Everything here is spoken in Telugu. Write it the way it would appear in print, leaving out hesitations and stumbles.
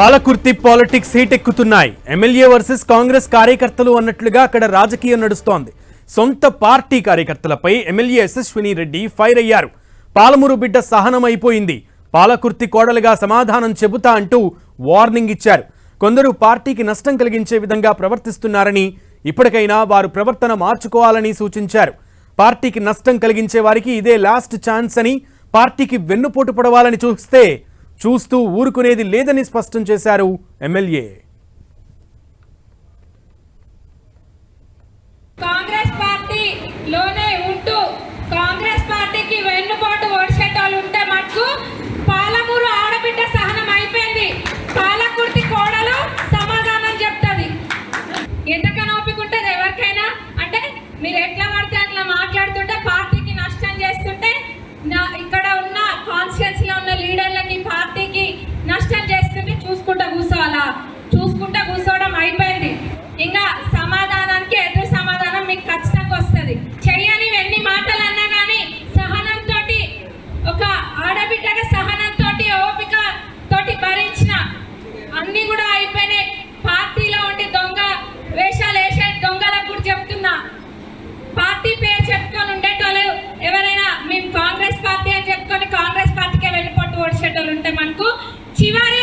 పాలకుర్తి పాలిటిక్స్ హీట్ ఎక్కుతున్నాయి. ఎమ్మెల్యే వర్సెస్ కాంగ్రెస్ కార్యకర్తలు అన్నట్లుగా అక్కడ రాజకీయం నడుస్తోంది. సొంత పార్టీ కార్యకర్తలపై ఎమ్మెల్యే యశస్విని రెడ్డి ఫైర్ అయ్యారు. పాలమూరు బిడ్డ సహనం అయిపోయింది, పాలకుర్తి కోడలుగా సమాధానం చెబుతా అంటూ వార్నింగ్ ఇచ్చారు. కొందరు పార్టీకి నష్టం కలిగించే విధంగా ప్రవర్తిస్తున్నారని, ఇప్పటికైనా వారు ప్రవర్తన మార్చుకోవాలని సూచించారు. పార్టీకి నష్టం కలిగించే వారికి ఇదే లాస్ట్ ఛాన్స్ అని, పార్టీకి వెన్నుపోటు పడవాలని చూస్తూ ఊరుకునేది లేదని స్పష్టం చేశారు ఎమ్మెల్యే. కాంగ్రెస్ పార్టీలోనే ఉంటూ కాంగ్రెస్ పార్టీకి వెన్నుపోటు ఓడిసేటోళ్ళు ఉంటే మటుకు పాలమూరు ఆడబిడ్డ సహనం అయిపోయింది. పాలకుర్తి కోడలు సమాధానం చెప్తుంది. ఎంతకన్నా ఓపిక ఉంటుంది ఎవరికైనా? అంటే మీరు ఎట్లా పడితే అట్లా మాట్లాడుతుంటే, పార్టీకి నష్టం చేస్తుంటే, ఇక్కడ ఉన్న కాన్స్టిట్యున్సీలో ఉన్న లీడర్లకి పార్టీకి నష్టం చేస్తుంటే చూసుకుంటా కూర్చోవడం అయిపోయింది. ఇంకా సమాధానానికి ఎదురు సమాధానం మీకు ఖచ్చితంగా వస్తుంది. చెయ్యని ఎన్ని మాటలు అన్నా కానీ సహనంతో, ఒక ఆడబిడ్డగా సహనంతో ఓపిక తోటి భరించిన అన్ని కూడా అయిపోయినాయి. పార్టీలో ఉండి దొంగ వేషాలు వేసే దొంగలకు కూడా చెప్తున్నా, పార్టీ పేరు చెప్పుకొని ఉండేటోళ్ళు ఎవరైనా మేము కాంగ్రెస్ పార్టీ అని చెప్పుకొని కాంగ్రెస్ పార్టీకే వెళ్ళిపోతూ ఓడిచేటోళ్ళు ఉంటే మనకు చివరి